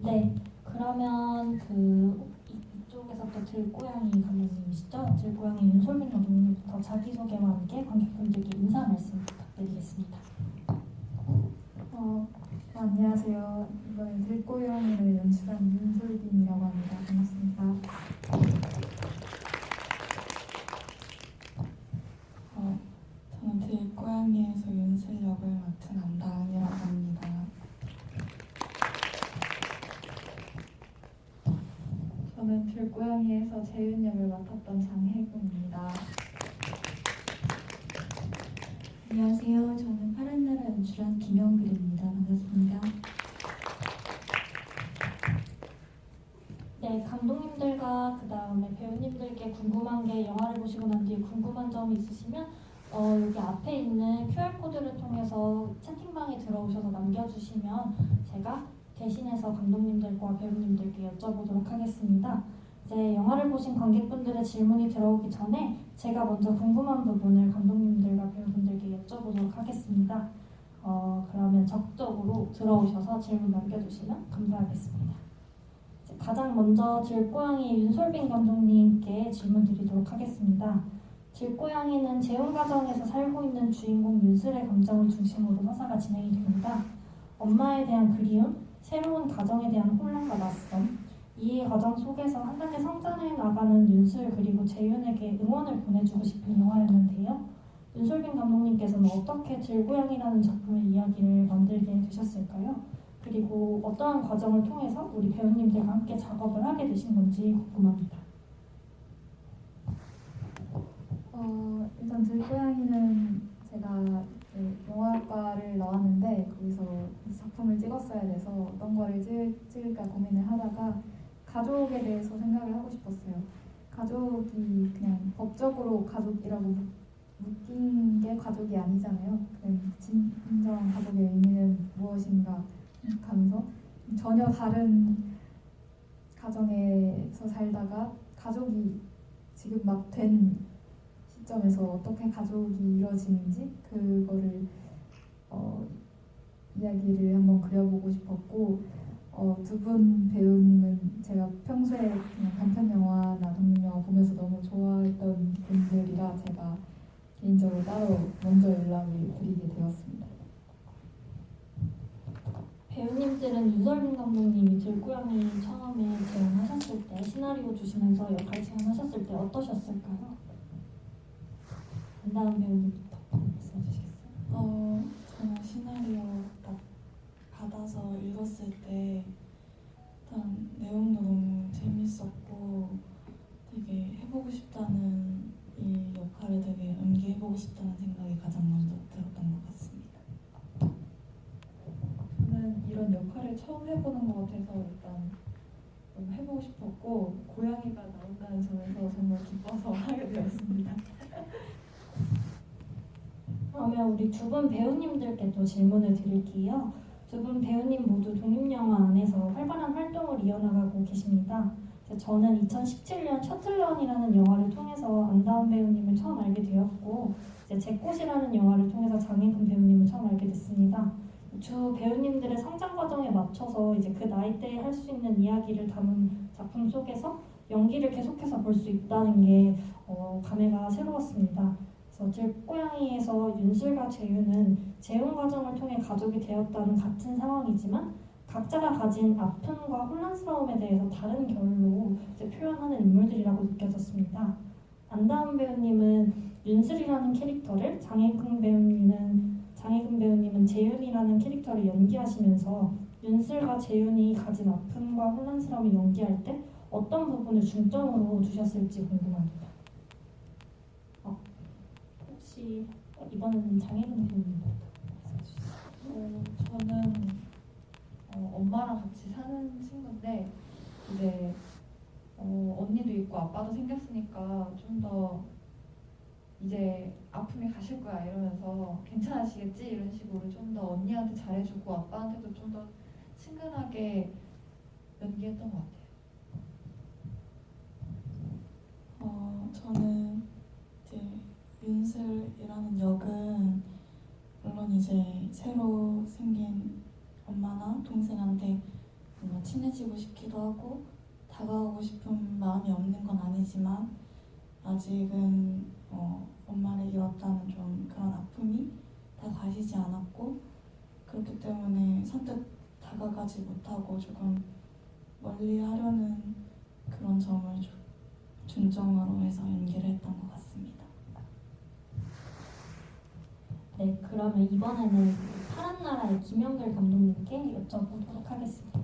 네, 그러면 이쪽에서 또 들고양이 감독님이시죠? 들고양이 윤솔민 감독님부터 자기소개와 함께 관객분들께 인사 말씀 부탁드리겠습니다. 안녕하세요. 이번엔 들고양이를 연출한 윤솔빈이라고 합니다. 반갑습니다. 저는 들고양이에서 윤슬 역을 맡은 안다은이라고 합니다. 저는 들고양이에서 재윤 역을 맡았던 장혜금입니다. 안녕하세요. 저는 파란나라 연출한 김영글입니다. 반갑습니다. 네, 감독님들과 그 다음에 배우님들께 궁금한 게 영화를 보시고 난 뒤에 궁금한 점이 있으시면 여기 앞에 있는 QR코드를 통해서 채팅방에 들어오셔서 남겨주시면 제가 대신해서 감독님들과 배우님들께 여쭤보도록 하겠습니다. 이제 영화를 보신 관객분들의 질문이 들어오기 전에 제가 먼저 궁금한 부분을 감독님들과 배우분들께 여쭤보도록 하겠습니다. 그러면 적극적으로 들어오셔서 질문 남겨주시면 감사하겠습니다. 가장 먼저 들고양이 윤솔빈 감독님께 질문 드리도록 하겠습니다. 들고양이는 재혼 가정에서 살고 있는 주인공 윤슬의 감정을 중심으로 서사가 진행이 됩니다. 엄마에 대한 그리움, 새로운 가정에 대한 혼란과 낯섦, 이 과정 속에서 한 단계 성장해 나가는 윤슬 그리고 재윤에게 응원을 보내주고 싶은 영화였는데요. 윤솔빈 감독님께서는 어떻게 들고양이라는 작품의 이야기를 만들게 되셨을까요? 그리고 어떠한 과정을 통해서 우리 배우님들과 함께 작업을 하게 되신 건지 궁금합니다. 일단 들고양이는 제가 영화과를 나왔는데 거기서 작품을 찍었어야 돼서 어떤 거를 찍을까 고민을 하다가 가족에 대해서 생각을 하고 싶었어요. 가족이 그냥 법적으로 가족이라고 묶인 게 가족이 아니잖아요. 진정한 가족의 의미는 무엇인가 생각하면서 전혀 다른 가정에서 살다가 가족이 지금 막 된 시점에서 어떻게 가족이 이루어지는지 그거를 이야기를 한번 그려보고 싶었고 두 분 배우님은 제가 평소에 그냥 단편 영화나 독립 영화 보면서 너무 좋아했던 분들이라 제가 개인적으로 따로 먼저 연락을 드리게 되었습니다. 배우님들은 윤sol빈 감독님이 들고양이 처음에 제안하셨을 때 시나리오 주시면서 역할 제안하셨을 때 어떠셨을까요? 안다은 배우님부터 말씀해 주시겠어요? 저는 시나리오 딱 받아서 읽었을 때 일단 내용도 너무 재밌었고 되게 해보고 싶다는 이 역할을 되게 연기해보고 싶다는 생각이 가장 먼저 들었던 것 같습니다. 저는 이런 역할을 처음 해보는 것 같아서 일단 너무 해보고 싶었고 고양이가 나온다는 점에서 정말 기뻐서 하게 되었습니다. 그러면 우리 두 분 배우님들께 또 질문을 드릴게요. 두 분 배우님 모두 독립영화 안에서 활발한 활동을 이어나가고 계십니다. 저는 2017년 셔틀런이라는 영화를 통해서 안다은 배우님을 처음 알게 되었고 제 꽃이라는 영화를 통해서 장혜금 배우님을 처음 알게 됐습니다. 두 배우님들의 성장 과정에 맞춰서 이제 그 나이대에 할 수 있는 이야기를 담은 작품 속에서 연기를 계속해서 볼 수 있다는 게 감회가 새로웠습니다. 그래서 들고양이에서 윤슬과 재윤은 재혼 과정을 통해 가족이 되었다는 같은 상황이지만 각자가 가진 아픔과 혼란스러움에 대해서 다른 결로 표현하는 인물들이라고 느껴졌습니다. 안다은 배우님은 윤슬이라는 캐릭터를, 장혜금 배우님은 재윤이라는 캐릭터를 연기하시면서 윤슬과 재윤이 가진 아픔과 혼란스러움을 연기할 때 어떤 부분을 중점으로 두셨을지 궁금합니다. 혹시 이번에는 장혜금 배우님부터 말씀해 주시죠. 저는 엄마랑 같이 사는 친구인데 이제 언니도 있고 아빠도 생겼으니까 좀 더 이제 아픔이 가실 거야 이러면서 괜찮으시겠지 이런 식으로 좀 더 언니한테 잘해주고 아빠한테도 좀 더 친근하게 연기했던 것 같아요. 저는 이제 윤슬이라는 역은 물론 이제 새로 생긴 엄마나 동생한테 뭔가 친해지고 싶기도 하고 다가가고 싶은 마음이 없는 건 아니지만 아직은 엄마를 잃었다는 좀 그런 아픔이 다 가시지 않았고 그렇기 때문에 선뜻 다가가지 못하고 조금 멀리 하려는 그런 점을 중점으로 해서 연기를 했던 것 같습니다. 네, 그러면 이번에는 파란 나라의 김연결 감독님께 여쭤보도록 하겠습니다.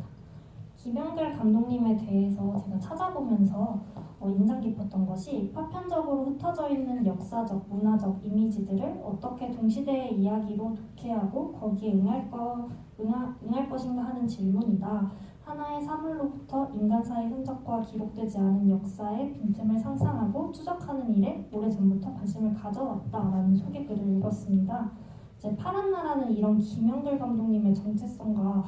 김연결 감독님에 대해서 제가 찾아보면서 인상 깊었던 것이 파편적으로 흩어져 있는 역사적, 문화적 이미지들을 어떻게 동시대의 이야기로 독해하고 거기에 응할 것인가 하는 질문이다. 하나의 사물로부터 인간사의 흔적과 기록되지 않은 역사의 빈틈을 상상하고 추적하는 일에 오래전부터 관심을 가져왔다라는 소개글을 읽었습니다. 이제 파란 나라는 이런 김연결 감독님의 정체성과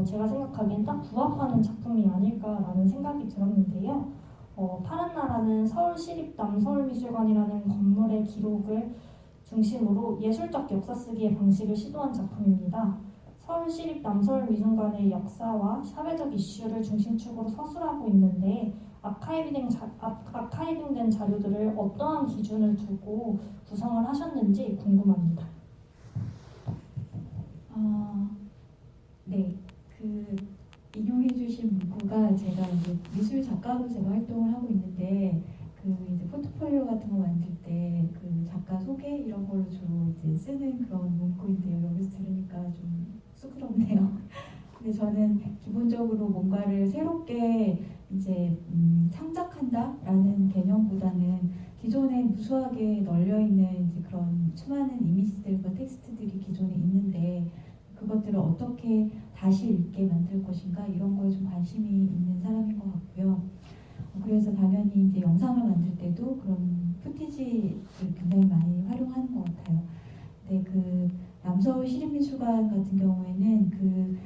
제가 생각하기엔 딱 부합하는 작품이 아닐까라는 생각이 들었는데요. 파란 나라는 서울시립 남서울미술관이라는 건물의 기록을 중심으로 예술적 역사 쓰기의 방식을 시도한 작품입니다. 서울시립 남서울미술관의 역사와 사회적 이슈를 중심축으로 서술하고 있는데 아카이빙된 자료들을 어떠한 기준을 두고 구성을 하셨는지 궁금합니다. 네, 인용해주신 문구가 제가 이제 미술 작가로 제가 활동을 하고 있는데 이제 포트폴리오 같은 거 만들 때 작가 소개 이런 걸로 주로 이제 쓰는 그런 문구인데요. 여기서 들으니까 좀 쑥스럽네요. 근데 저는 기본적으로 뭔가를 새롭게 이제 창작한다라는 개념보다는 기존에 무수하게 널려 있는 이제 그런 수많은 이미지들과 텍스트들이 기존에 있는데 그것들을 어떻게 다시 읽게 만들 것인가 이런 거에 좀 관심이 있는 사람인 것 같고요. 그래서 당연히 이제 영상을 만들 때도 그런 푸티지를 굉장히 많이 활용하는 것 같아요. 근데 남서울 시립미술관 같은 경우에는 그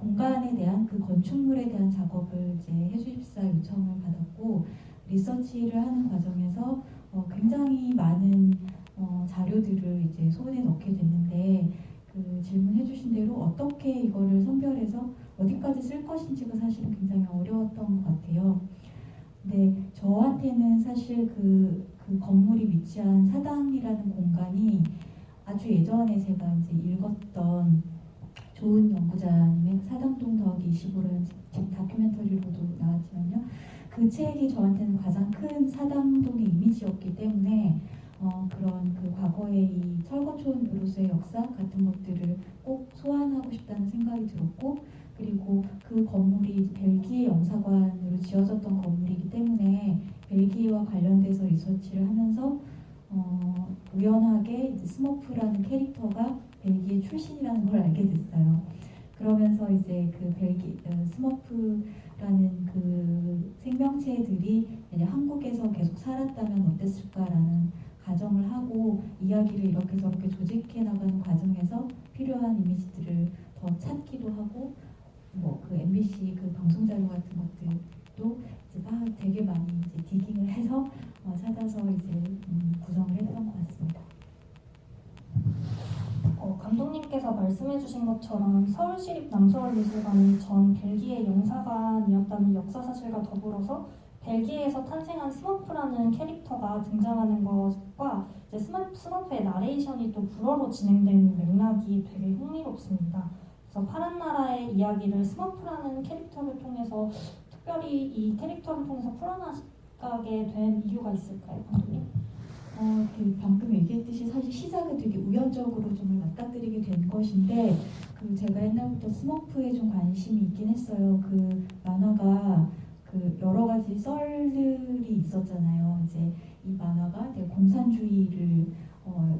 공간에 대한 그 건축물에 대한 작업을 이제 해주십사 요청을 받았고 리서치를 하는 과정에서 굉장히 많은 자료들을 이제 손에 넣게 됐는데 질문해주신 대로 어떻게 이거를 선별해서 어디까지 쓸 것인지가 사실은 굉장히 어려웠던 것 같아요. 근데 저한테는 사실 그 건물이 위치한 사당이라는 공간이 아주 예전에 제가 이제 읽었던 좋은 연구자님의 사당동 더하기 25라는 지금 다큐멘터리로도 나왔지만요. 그 책이 저한테는 가장 큰 사당동의 이미지였기 때문에 그런 과거의 이 철거촌으로서의 역사 같은 것들을 꼭 소환하고 싶다는 생각이 들었고 그리고 그 건물이 벨기에 영사관으로 지어졌던 건물이기 때문에 벨기에와 관련돼서 리서치를 하면서 우연하게 이제 스머프라는 캐릭터가 벨기에 출신이라는 걸 알게 됐어요. 그러면서 이제 스머프라는 생명체들이 이제 한국에서 계속 살았다면 어땠을까라는 가정을 하고 이야기를 이렇게 저렇게 조직해 나가는 과정에서 필요한 이미지들을 더 찾기도 하고 MBC 방송 자료 같은 것들도 이제 되게 많이 이제 디깅을 해서 찾아서 이제 구성을 했던 것 같습니다. 감독님께서 말씀해주신 것처럼 서울시립 남서울미술관이 전 벨기에 영사관이었다는 역사 사실과 더불어서 벨기에에서 탄생한 스머프라는 캐릭터가 등장하는 것과 이제 스머프의 나레이션이 또 불어로 진행되는 맥락이 되게 흥미롭습니다. 그래서 파란 나라의 이야기를 스머프라는 캐릭터를 통해서 특별히 이 캐릭터를 통해서 풀어나가게 된 이유가 있을까요, 감독님? 방금 얘기했듯이 사실 시작은 되게 우연적으로 좀 맞닥뜨리게 된 것인데 제가 옛날부터 스머프에 좀 관심이 있긴 했어요. 만화가 여러 가지 썰들이 있었잖아요. 이제 이 만화가 되게 공산주의를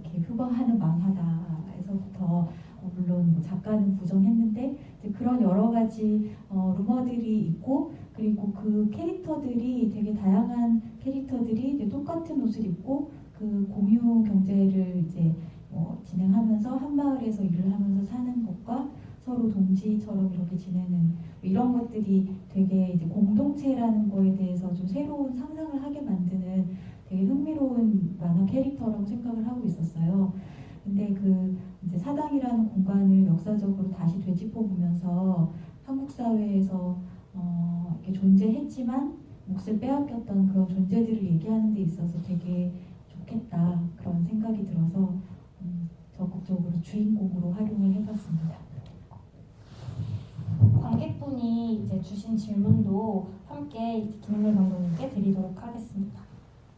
이렇게 표방하는 만화다 해서부터 물론 작가는 부정했는데 이제 그런 여러 가지 루머들이 있고 그리고 그 캐릭터들이 되게 다양한 캐릭터들이 이제 똑같은 옷을 입고 공유 경제를 이제 진행하면서 한 마을에서 일을 하면서 사는 것과 서로 동지처럼 이렇게 지내는 이런 것들이 되게 이제 공동체라는 거에 대해서 좀 새로운 상상을 하게 만드는 되게 흥미로운 만화 캐릭터라고 생각을 하고 있었어요. 근데 이제 사당이라는 공간을 역사적으로 다시 되짚어 보면서 한국 사회에서 이렇게 존재했지만 몫을 빼앗겼던 그런 존재들을 얘기하는 데 있어서 되게 좋겠다 그런 생각이 들어서 적극적으로 주인공으로 활용을 해봤습니다. 관객분이 이제 주신 질문도 함께 이제 김은글 감독님께 드리도록 하겠습니다.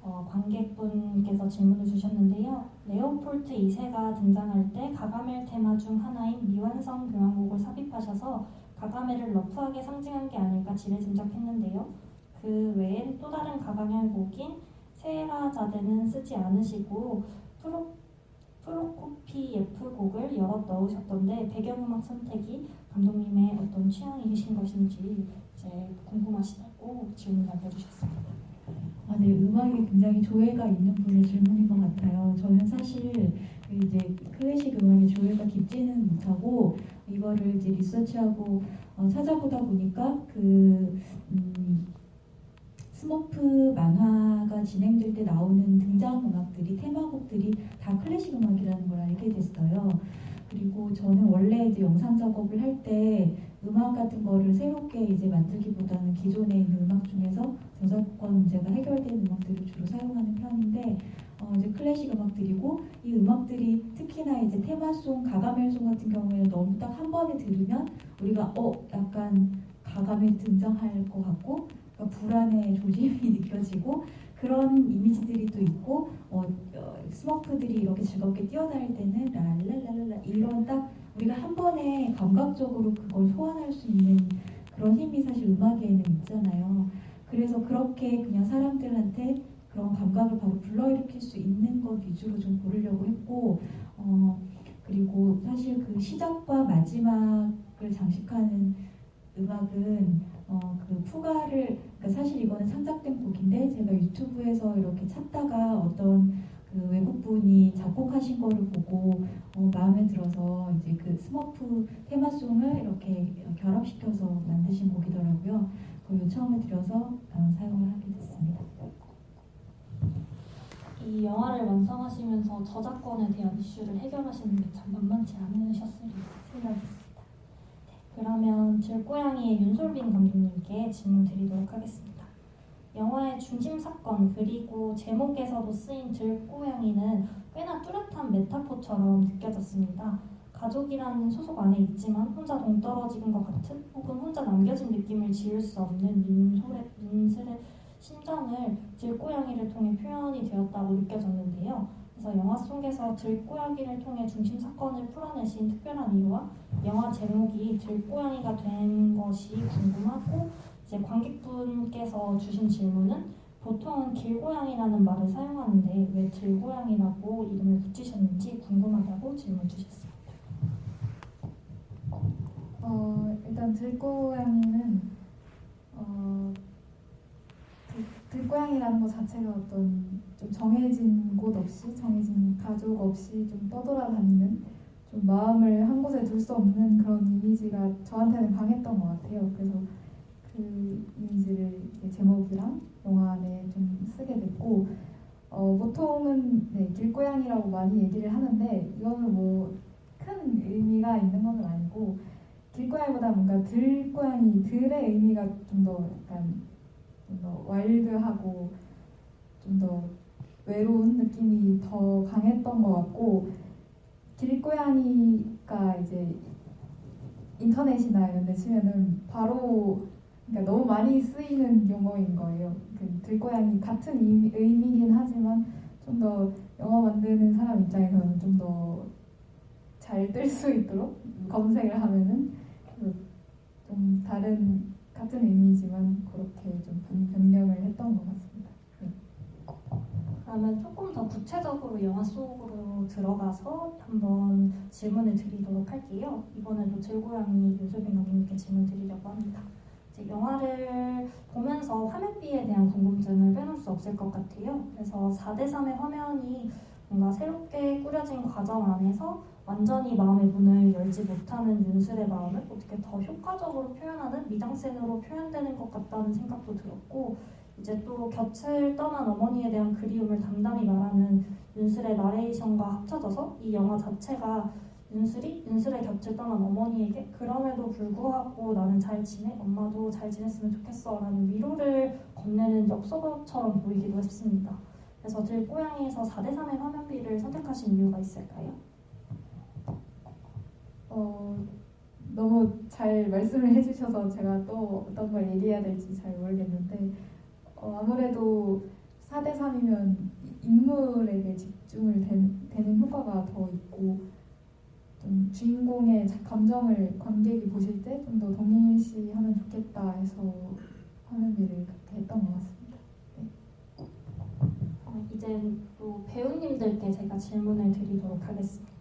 관객분께서 질문을 주셨는데요. 레오폴트 2세가 등장할 때 가가멜 테마 중 하나인 미완성 교향곡을 삽입하셔서 가가멜을 러프하게 상징한 게 아닐까 지레짐작했는데요. 그 외엔 또 다른 가가멜 곡인 세라자데는 쓰지 않으시고 프로코피예프 곡을 여럿 넣으셨던데 배경음악 선택이 감독님의 어떤 취향이신 것인지 이제 궁금하시다고 질문 남겨주셨습니다. 네, 음악에 굉장히 조예가 있는 분의 질문인 것 같아요. 저는 사실 이제 클래식 음악에 조예가 깊지는 못하고 이거를 이제 리서치하고 찾아보다 보니까 스머프 만화가 진행될 때 나오는 등장음악들이 테마곡들이 다 클래식 음악이라는 걸 알게 됐어요. 그리고 저는 원래 이제 영상 작업을 할 때 음악 같은 거를 새롭게 이제 만들기보다는 기존에 있는 음악 중에서 저작권 문제가 해결된 음악들을 주로 사용하는 편인데 이제 클래식 음악들이고 이 음악들이 특히나 이제 테마송, 가가멜송 같은 경우에는 너무 딱 한 번에 들으면 우리가 약간 가가멜 등장할 것 같고 그러니까 불안의 조짐이 느껴지고 그런 이미지들이 또 있고 스머프들이 이렇게 즐겁게 뛰어다닐 때는 랄랄랄라 이런 딱 우리가 한 번에 감각적으로 그걸 소환할 수 있는 그런 힘이 사실 음악에는 있잖아요. 그래서 그렇게 그냥 사람들한테 그런 감각을 바로 불러일으킬 수 있는 것 위주로 좀 고르려고 했고 그리고 사실 그 시작과 마지막을 장식하는 음악은 그 푸가를 그러니까 사실 이거는 창작된 곡인데 제가 유튜브에서 이렇게 찾다가 어떤 그 외국분이 작곡하신 거를 보고 마음에 들어서 이제 그 스머프 테마송을 이렇게 결합시켜서 만드신 곡이더라고요. 그 요청을 드려서 사용을 하게 됐습니다. 이 영화를 완성하시면서 저작권에 대한 이슈를 해결하시는 게 참 만만치 않으셨으리라 생각했습니다. 그러면 들고양이의 윤솔빈 감독님께 질문 드리도록 하겠습니다. 영화의 중심 사건 그리고 제목에서도 쓰인 들고양이는 꽤나 뚜렷한 메타포처럼 느껴졌습니다. 가족이라는 소속 안에 있지만 혼자 동떨어진 것 같은 혹은 혼자 남겨진 느낌을 지울 수 없는 윤슬의 심정을 들고양이를 통해 표현이 되었다고 느껴졌는데요. 그래서 영화 속에서 들고양이를 통해 중심 사건을 풀어내신 특별한 이유와 영화 제목이 들고양이가 된 것이 궁금하고 이제 관객분께서 주신 질문은 보통은 길고양이라는 말을 사용하는데 왜 들고양이라고 이름을 붙이셨는지 궁금하다고 질문 주셨습니다. 일단 들고양이는 들고양이라는 것 자체가 어떤 좀 정해진 곳 없이 정해진 가족 없이 좀 떠돌아다니는 좀 마음을 한 곳에 둘 수 없는 그런 이미지가 저한테는 강했던 것 같아요. 그래서 그 이미지를 이제 제목이랑 영화 안에 좀 쓰게 됐고 보통은 길고양이라고 많이 얘기를 하는데 이거는 뭐 큰 의미가 있는 건 아니고 길고양이보다 뭔가 들고양이 들의 의미가 좀 더 약간 좀 더 와일드하고 좀 더 외로운 느낌이 더 강했던 것 같고 길고양이가 이제 인터넷이나 이런 데 치면은 바로 그러니까 너무 많이 쓰이는 용어인 거예요. 그 들고양이 같은 의미긴 하지만 좀 더 영어 만드는 사람 입장에서는 좀 더 잘 뜰 수 있도록 검색을 하면은 좀 다른 같은 의미지만 그렇게 좀 변경을 했던 것 같습니다. 그러면 조금 더 구체적으로 영화 속으로 들어가서 한번 질문을 드리도록 할게요. 이번에도 들고양이 윤솔빈 감독님께 질문 드리려고 합니다. 이제 영화를 보면서 화면비에 대한 궁금증을 빼놓을 수 없을 것 같아요. 그래서 4:3의 화면이 뭔가 새롭게 꾸려진 과정 안에서 완전히 마음의 문을 열지 못하는 윤슬의 마음을 어떻게 더 효과적으로 표현하는 미장센으로 표현되는 것 같다는 생각도 들었고 이제 또 곁을 떠난 어머니에 대한 그리움을 담담히 말하는 윤슬의 나레이션과 합쳐져서 이 영화 자체가 윤슬의 곁을 떠난 어머니에게 그럼에도 불구하고 나는 잘 지내, 엄마도 잘 지냈으면 좋겠어 라는 위로를 건네는 엽서처럼 보이기도 했습니다. 그래서 들고양이에서 4대3의 화면비를 선택하신 이유가 있을까요? 너무 잘 말씀을 해주셔서 제가 또 어떤 걸 얘기해야 될지 잘 모르겠는데 아무래도 4대3이면 인물에게 집중을 되는 효과가 더 있고 좀 주인공의 감정을 관객이 보실 때 좀 더 동일시하면 좋겠다 해서 화면비를 그렇게 했던 것 같습니다. 이제 또 배우님들께 제가 질문을 드리도록 하겠습니다.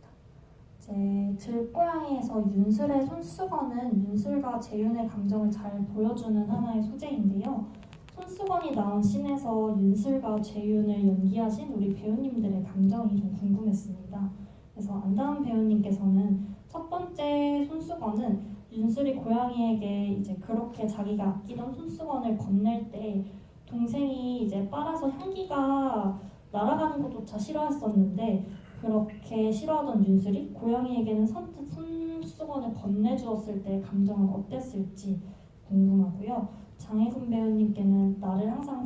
이제 들고양이에서 윤슬의 손수건은 윤슬과 재윤의 감정을 잘 보여주는 하나의 소재인데요. 손수건이 나온 씬에서 윤슬과 재윤을 연기하신 우리 배우님들의 감정이 좀 궁금했습니다. 그래서 안다은 배우님께서는 첫 번째 손수건은 윤슬이 고양이에게 이제 그렇게 자기가 아끼던 손수건을 건넬 때 동생이 이제 빨아서 향기가 날아가는 것조차 싫어했었는데 그렇게 싫어하던 윤슬이 고양이에게는 선뜻 손수건을 건네주었을 때 감정은 어땠을지 궁금하고요. 장혜근 배우님께는 나를 항상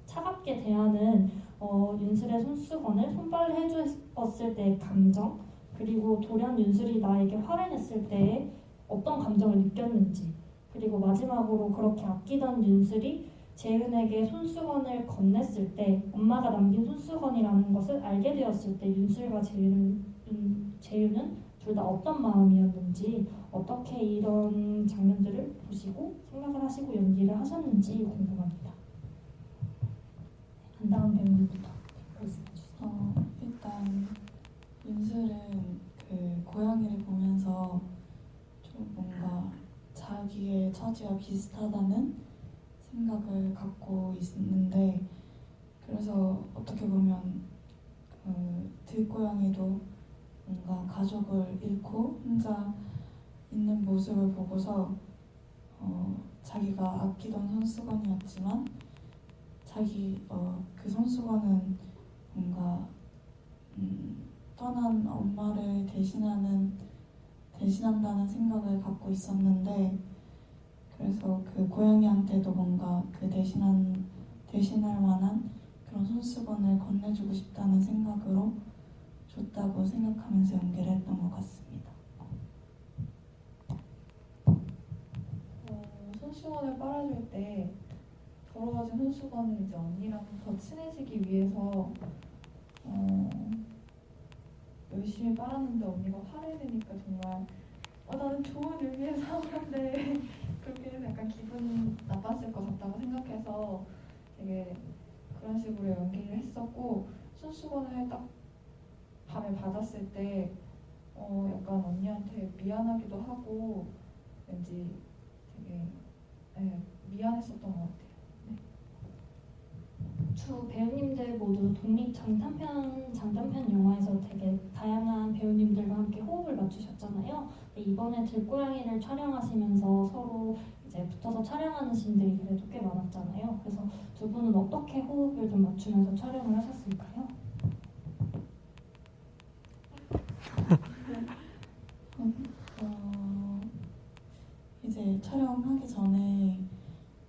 차갑게 대하는 윤슬의 손수건을 손빨래 해주었을 때의 감정, 그리고 돌연 윤슬이 나에게 화를 냈을 때 어떤 감정을 느꼈는지, 그리고 마지막으로 그렇게 아끼던 윤슬이 재윤에게 손수건을 건넸을 때 엄마가 남긴 손수건이라는 것을 알게 되었을 때 윤슬과 재윤은 둘 다 어떤 마음이었는지, 어떻게 이런 장면들을 보시고 생각을 하시고 연기를 하셨는지 궁금합니다. 안다은 배우님부터 말씀해주세요. 일단 윤슬은 그 고양이를 보면서 좀 뭔가 자기의 처지와 비슷하다는 생각을 갖고 있는데, 그래서 어떻게 보면 들고양이도 뭔가 가족을 잃고 혼자 있는 모습을 보고서 자기가 아끼던 손수건이었지만 그 손수건은 뭔가 떠난 엄마를 대신한다는 생각을 갖고 있었는데, 그래서 그 고양이한테도 뭔가 그 대신할 만한 그런 손수건을 건네주고 싶다는 생각으로 줬다고 생각하면서 연기를 했던 것 같습니다. 손수건을 빨아줄 때 더러워진 손수건을 이제 언니랑 더 친해지기 위해서 열심히 빨았는데 언니가 화를 내니까 정말 나는 좋은 의미에서 한 건데 그렇게 해서 약간 기분 나빴을 것 같다고 생각해서 되게 그런 식으로 연기를 했었고, 손수건을 딱 밤에 받았을 때 약간 언니한테 미안하기도 하고 왠지 되게 미안했었던 것 같아요. 두 배우님들 모두 독립 장단편 영화에서 되게 다양한 배우님들과 함께 호흡을 맞추셨잖아요. 이번에 들고양이를 촬영하시면서 서로 이제 붙어서 촬영하는 씬들이 그래도 꽤 많았잖아요. 그래서 두 분은 어떻게 호흡을 좀 맞추면서 촬영을 하셨을까요? 이제 촬영하기 전에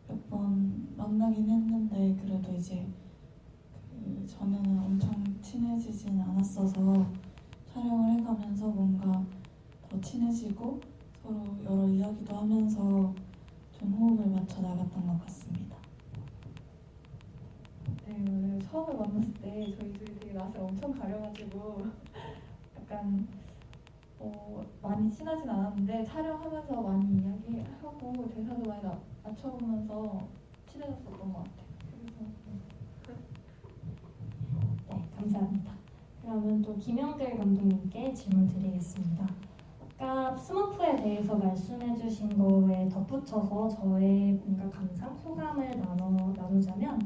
몇 번 만나긴 했는데, 그래도 이제 그 전에는 엄청 친해지진 않았어서 촬영을 해가면서 뭔가 더 친해지고 서로 여러 이야기도 하면서 좀 호흡을 맞춰 나갔던 것 같습니다. 네, 오늘 처음에 만났을 때 저희 둘이 되게 낯을 엄청 가려가지고 약간 많이 친하진 않았는데 촬영하면서 많이 이야기하고 대사도 많이 맞춰보면서 친해졌었던 것 같아요. 네, 감사합니다. 그러면 또 김영길 감독님께 질문 드리겠습니다. 아까 스머프에 대해서 말씀해주신 거에 덧붙여서 저의 뭔가 감상, 소감을 나누자면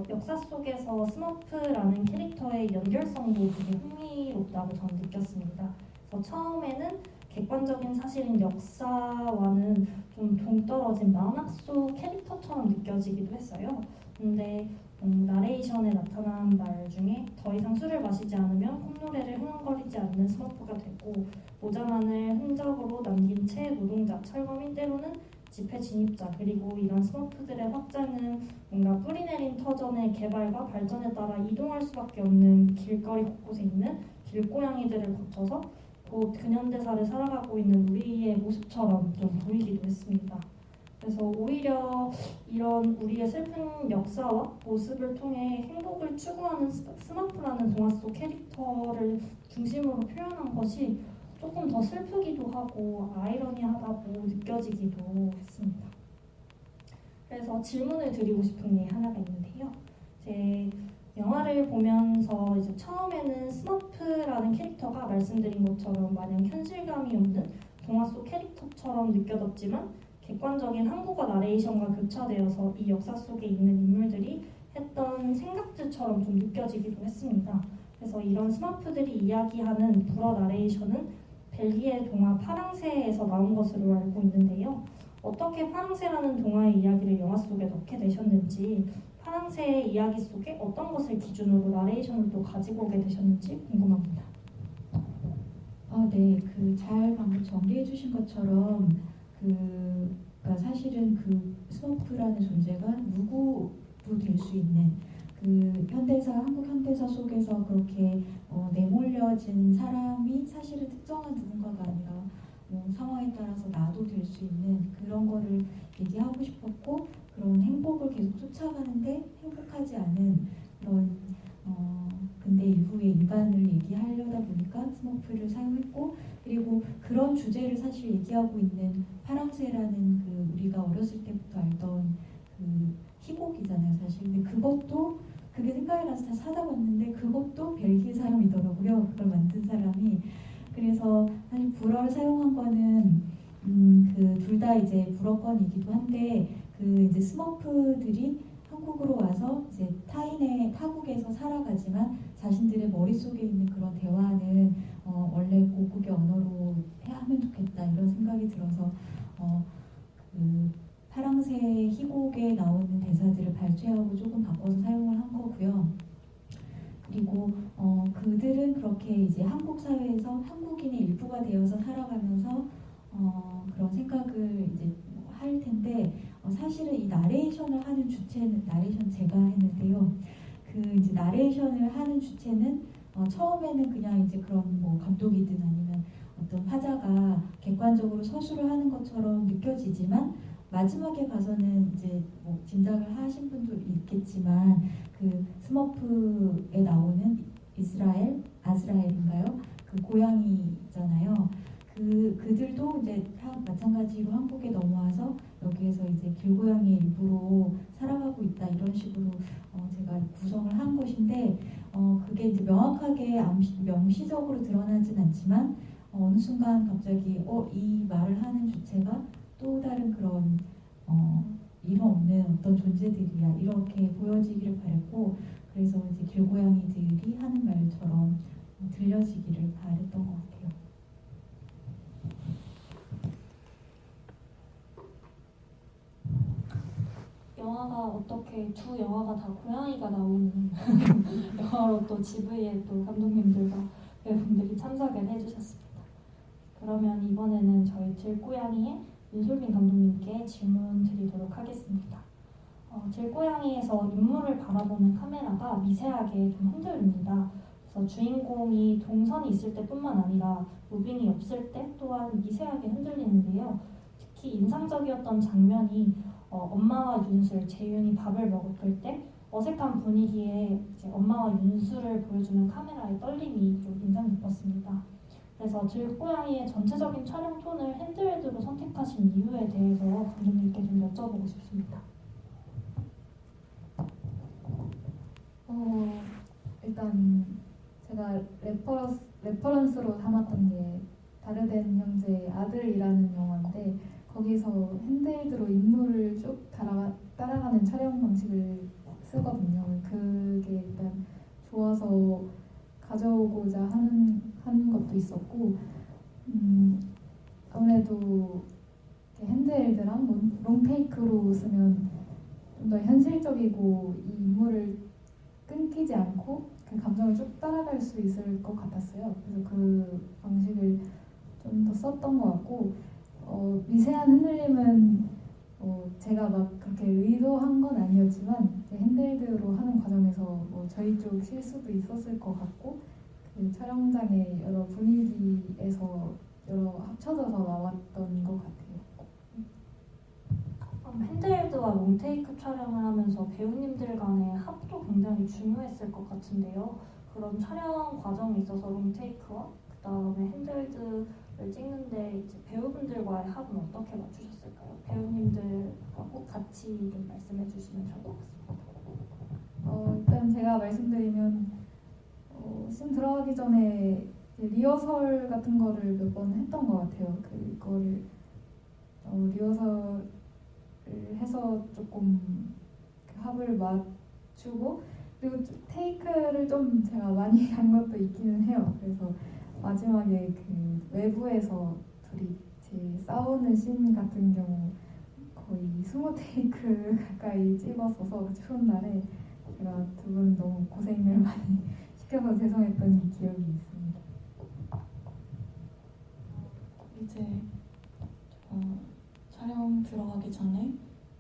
역사 속에서 스머프라는 캐릭터의 연결성도 되게 흥미롭다고 저는 느꼈습니다. 그래서 처음에는 객관적인 사실인 역사와는 좀 동떨어진 만화 속 캐릭터처럼 느껴지기도 했어요. 근데 나레이션에 나타난 말 중에 더 이상 술을 마시지 않으면 콧노래를 흥얼거리지 않는 스머프가 되고 모자만을 흔적으로 남긴 채 노동자, 철거민 때로는 집회 진입자 그리고 이런 스머프들의 확장은 뭔가 뿌리내린 터전의 개발과 발전에 따라 이동할 수밖에 없는 길거리 곳곳에 있는 길고양이들을 거쳐서 곧 근현대사를 살아가고 있는 우리의 모습처럼 좀 보이기도 했습니다. 그래서 오히려 이런 우리의 슬픈 역사와 모습을 통해 행복을 추구하는 스머프라는 동화 속 캐릭터를 중심으로 표현한 것이 조금 더 슬프기도 하고 아이러니하다고 느껴지기도 했습니다. 그래서 질문을 드리고 싶은 게 하나가 있는데요. 제 영화를 보면서 이제 처음에는 스머프라는 캐릭터가 말씀드린 것처럼 마냥 현실감이 없는 동화 속 캐릭터처럼 느껴졌지만 객관적인 한국어 나레이션과 교차되어서 이 역사 속에 있는 인물들이 했던 생각들처럼 좀 느껴지기도 했습니다. 그래서 이런 스머프들이 이야기하는 불어 나레이션은 벨기에 동화 파랑새에서 나온 것으로 알고 있는데요. 어떻게 파랑새라는 동화의 이야기를 영화 속에 넣게 되셨는지, 파랑새의 이야기 속에 어떤 것을 기준으로 나레이션을 또 가지고 오게 되셨는지 궁금합니다. 네, 잘 방금 정리해 주신 것처럼 그러니까 사실은 그 스머프라는 존재가 누구도 될 수 있는 한국 현대사 속에서 그렇게 내몰려진 사람이 사실은 특정한 누군가가 아니라 상황에 따라서 나도 될 수 있는 그런 거를 얘기하고 싶었고 그런 행복을 계속 쫓아가는데 행복하지 않은 그런 근데 이후에 인간을 얘기하려다 보니까 스머프를 사용했고 그리고 그런 주제를 사실 얘기하고 있는 파랑새라는 우리가 어렸을 때부터 알던 희곡이잖아요 사실. 근데 그게 생각이 나서 다 찾아봤는데 그것도 벨기에 사람이더라고요. 그걸 만든 사람이. 그래서 사실 불어를 사용한 거는 둘 다 이제 불어권이기도 한데 이제 스머프들이 한국으로 와서 이제 타국에서 살아가지만 자신들의 머릿속에 있는 그런 대화는 원래 고국의 언어로 하면 좋겠다 이런 생각이 들어서 파랑새 희곡에 나오는 대사들을 발췌하고 조금 바꿔서 사용을 한 거고요. 그리고 그들은 그렇게 이제 한국 사회에서 한국인의 일부가 되어서 살아가면서 그런 생각을 이제 할 텐데 사실은 이 나레이션을 하는 주체는 나레이션 제가 했는데요. 이제 나레이션을 하는 주체는 처음에는 그냥 이제 그런 감독이든 아니면 어떤 화자가 객관적으로 서술을 하는 것처럼 느껴지지만 마지막에 가서는 이제 짐작을 하신 분도 있겠지만 스머프에 나오는 아즈라엘인가요? 고양이잖아요. 그들도 이제 마찬가지로 한국에 넘어와서 여기에서 이제 길고양이 일부로 살아가고 있다 이런 식으로 제가 구성을 한 것인데 그게 이제 명확하게 명시적으로 드러나진 않지만 어느 순간 갑자기 이 말을 하는 주체가 또 다른 그런 이름 없는 어떤 존재들이야 이렇게 보여지기를 바랬고 그래서 이제 길고양이들이 하는 말처럼 들려지기를 바랬던 것 같아요. 영화가 어떻게 두 영화가 다 고양이가 나오는 영화로 또 GV의 또 감독님들과 배우분들이 참석을 해주셨습니다. 그러면 이번에는 저희 들고양이의 윤솔빈 감독님께 질문 드리도록 하겠습니다. 들고양이에서 인물을 바라보는 카메라가 미세하게 좀 흔들립니다. 그래서 주인공이 동선이 있을 때뿐만 아니라 무빙이 없을 때 또한 미세하게 흔들리는데요. 특히 인상적이었던 장면이 엄마와 윤술, 재윤이 밥을 먹을 때 어색한 분위기에 이제 엄마와 윤술을 보여주는 카메라의 떨림이 좀 인상 깊었습니다. 그래서 들고양이의 전체적인 촬영 톤을 핸드헬드로 선택하신 이유에 대해서 감독님께 좀 여쭤보고 싶습니다. 일단 제가 레퍼런스로 삼았던 게 다르덴 형제의 아들이라는 영화인데 거기서 핸드헬드로 인물을 쭉 따라가는 촬영 방식을 쓰거든요. 그게 일단 좋아서 가져오고자 하는 것도 있었고 아무래도 핸드헬드랑 롱테이크로 쓰면 좀 더 현실적이고 이 인물을 끊기지 않고 그 감정을 쭉 따라갈 수 있을 것 같았어요. 그래서 그 방식을 좀 더 썼던 것 같고 미세한 흔들림은 제가 막 그렇게 의도한 건 아니었지만 이제 핸들드로 하는 과정에서 저희 쪽 실수도 있었을 것 같고 그 촬영장의 여러 분위기에서 여러 합쳐져서 나왔던 것 같아요. 핸드헬드와 롱테이크 촬영을 하면서 배우님들 간의 합도 굉장히 중요했을 것 같은데요. 그런 촬영 과정에 있어서 롱테이크와 그 다음에 핸드헬드를 찍는데 이제 배우분들과의 합은 어떻게 맞추셨을까요? 배우님들하고 같이 좀 말씀해 주시면 좋을 것 같습니다. 일단 제가 말씀드리면 씬 들어가기 전에 리허설 같은 거를 몇 번 했던 것 같아요. 그거를 리허설을 해서 조금 합을 맞추고 그리고 테이크를 좀 제가 많이 한 것도 있기는 해요. 그래서 마지막에 그 외부에서 둘이 제일 싸우는 씬 같은 경우 거의 20테이크 가까이 찍었어서 그 추운 날에 제가 두 분 너무 고생을 많이 시켜서 죄송했던 기억이 있습니다. 이제 촬영 들어가기 전에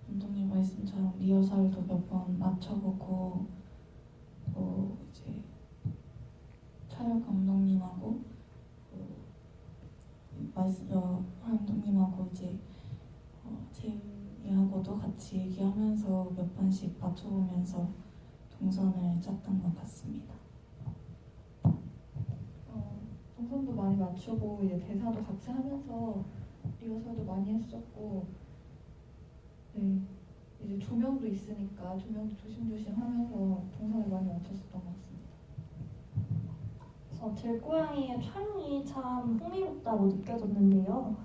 감독님 말씀처럼 리허설도 몇 번 맞춰보고 또 이제 촬영 감독님하고 감독님하고 이제 재윤이하고도 같이 얘기하면서 몇 번씩 맞춰보면서 동선을 짰던 것 같습니다. 동선도 많이 맞추고 이제 대사도 같이 하면서 리허설도 많이 했었고, 네, 이제 조명도 있으니까 조명도 조심조심 하면서 동선을 많이 맞췄었던 것 같습니다. 그래서 들고양이의 촬영이 참 흥미롭다고 느껴졌는데요.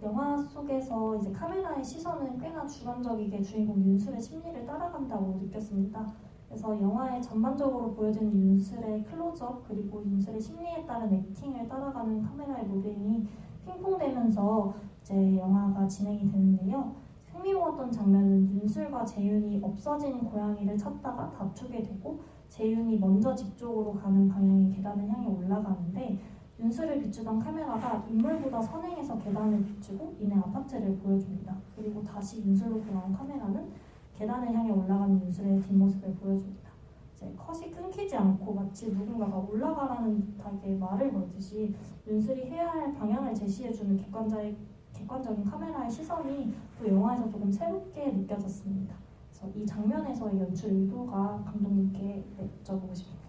영화 속에서 이제 카메라의 시선은 꽤나 주관적이게 주인공 윤술의 심리를 따라간다고 느꼈습니다. 그래서 영화의 전반적으로 보여지는 윤술의 클로즈업 그리고 윤술의 심리에 따른 액팅을 따라가는 카메라의 무빙이 핑퐁되면서 이제 영화가 진행이 되는데요. 흥미로웠던 장면은 윤술과 재윤이 없어진 고양이를 찾다가 다투게 되고 재윤이 먼저 집 쪽으로 가는 방향의 계단을 향해 올라가는데 윤술을 비추던 카메라가 인물보다 선행해서 계단을 비추고 이내 아파트를 보여줍니다. 그리고 다시 윤술로 돌아온 카메라는 계단을 향해 올라가는 윤술의 뒷모습을 보여줍니다. 이제 컷이 끊기지 않고 마치 누군가가 올라가라는 듯하게 말을 걸듯이 윤술이 해야 할 방향을 제시해주는 객관적인 카메라의 시선이 또 영화에서 조금 새롭게 느껴졌습니다. 그래서 이 장면에서의 연출 의도가 감독님께 여쭤보고 싶습니다.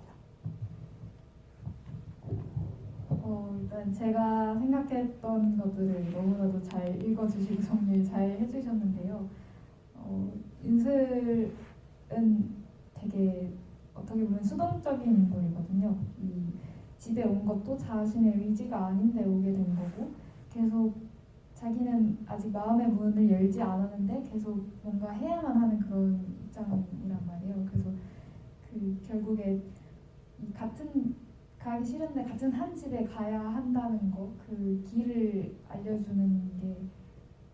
일단 제가 생각했던 것들을 너무나도 잘 읽어주시고 정리를 잘 해주셨는데요. 윤슬은 되게 어떻게 보면 수동적인 인물이거든요. 이 집에 온 것도 자신의 의지가 아닌데 오게 된 거고 계속 자기는 아직 마음의 문을 열지 않았는데 계속 뭔가 해야만 하는 그런 입장이란 말이에요. 그래서 결국에 이 가기 싫은데 같은 한 집에 가야 한다는 거, 그 길을 알려주는 게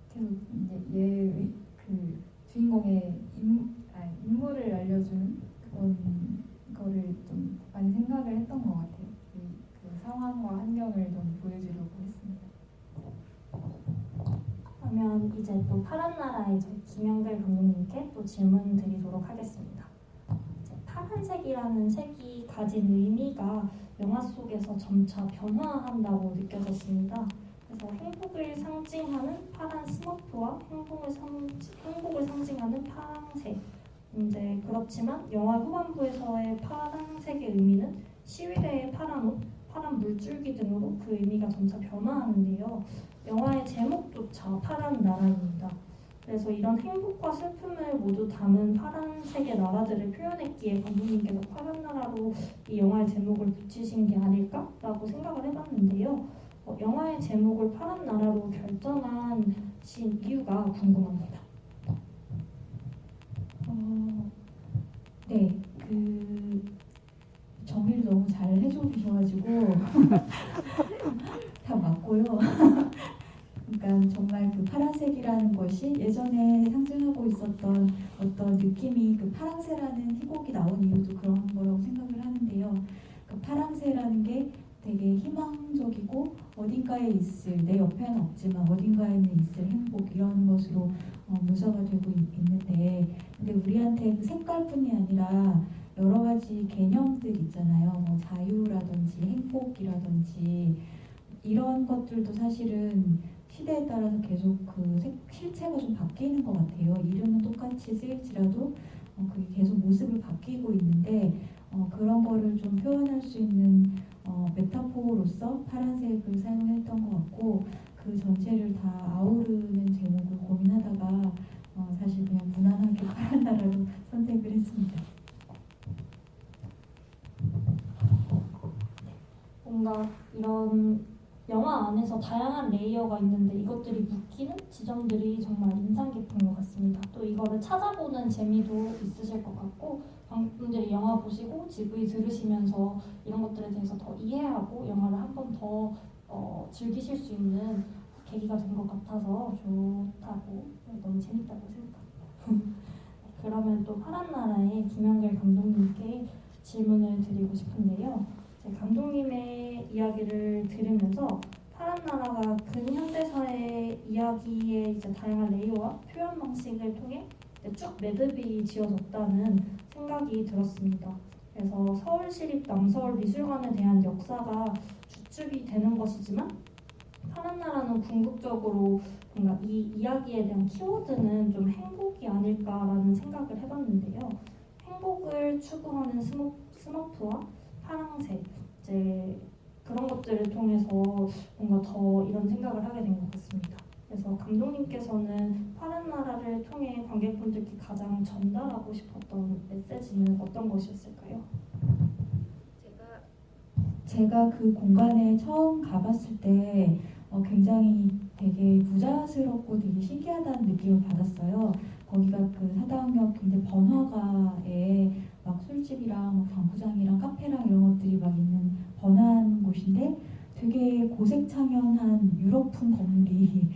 계속 이제 주인공의 인물을 알려주는 그런 거를 좀 많이 생각을 했던 것 같아요. 그 상황과 환경을 좀 보여주려고 했습니다. 그러면 이제 또 파란 나라의 김영길 감독님께 또 질문 드리도록 하겠습니다. 이제 파란색이라는 색이 가진 의미가 영화 속에서 점차 변화한다고 느껴졌습니다. 그래서 행복을 상징하는 파란 스머프와 행복을 상징하는 파란색. 그렇지만 영화 후반부에서의 파란색의 의미는 시위대의 파란 옷, 파란 물줄기 등으로 그 의미가 점차 변화하는데요. 영화의 제목조차 파란 나라입니다. 그래서 이런 행복과 슬픔을 모두 담은 파란색의 나라들을 표현했기에 감독님께서 파란 나라로 이 영화의 제목을 붙이신 게 아닐까라고 생각을 해봤는데요. 영화의 제목을 파란 나라로 결정하신 이유가 궁금합니다. 네, 정리를 너무 잘 해주셔가지고 다 맞고요. 그러니까 정말 그 파란색이라는 것이 예전에 상징하고 있었던 어떤 느낌이 그 파랑새라는 희곡이 나온 이유도 그런 거라고 생각을 하는데요. 그 파랑새라는 게 되게 희망적이고 어딘가에 있을, 내 옆에는 없지만 어딘가에는 있을 행복, 이런 것으로 묘사가 되고 있는데, 근데 우리한테 그 색깔뿐이 아니라 여러 가지 개념들 있잖아요. 뭐 자유라든지 행복이라든지 이런 것들도 사실은 시대에 따라서 계속 그 실체가 좀 바뀌는 것 같아요. 이름은 똑같이 쓰일지라도 그게 계속 모습을 바뀌고 있는데, 그런 거를 좀 표현할 수 있는 메타포로서 파란색을 사용했던 것 같고, 그 전체를 다 아우르는 제목을 고민하다가 사실 그냥 무난하게 파란 나라로 선택을 했습니다. 뭔가 이런 영화 안에서 다양한 레이어가 있는데 이것들이 묶이는 지점들이 정말 인상 깊은 것 같습니다. 또 이거를 찾아보는 재미도 있으실 것 같고, 관객분들이 영화 보시고 GV 들으시면서 이런 것들에 대해서 더 이해하고 영화를 한 번 더 즐기실 수 있는 계기가 된 것 같아서 좋다고, 너무 재밌다고 생각합니다. 그러면 또 파란 나라의 김연결 감독님께 질문을 드리고 싶은데요. 감독님의 이야기를 들으면서 파란 나라가 근현대사의 이야기의 이제 다양한 레이어와 표현 방식을 통해 쭉 매듭이 지어졌다는 생각이 들었습니다. 그래서 서울시립 남서울미술관에 대한 역사가 주축이 되는 것이지만 파란 나라는 궁극적으로 뭔가 이 이야기에 대한 키워드는 좀 행복이 아닐까라는 생각을 해봤는데요. 행복을 추구하는 스머프와 파랑새, 이제 그런 것들을 통해서 뭔가 더 이런 생각을 하게 된 것 같습니다. 그래서 감독님께서는 파란 나라를 통해 관객분들께 가장 전달하고 싶었던 메시지는 어떤 것이었을까요? 제가 그 공간에 처음 가봤을 때 굉장히 되게 부자스럽고 되게 신기하다는 느낌을 받았어요. 거기가 그 사당역 굉장히 번화가에 막 술집이랑 막 당구장이랑 카페랑 이런 것들이 막 있는 번화한 곳인데, 되게 고색창연한 유럽풍 건물이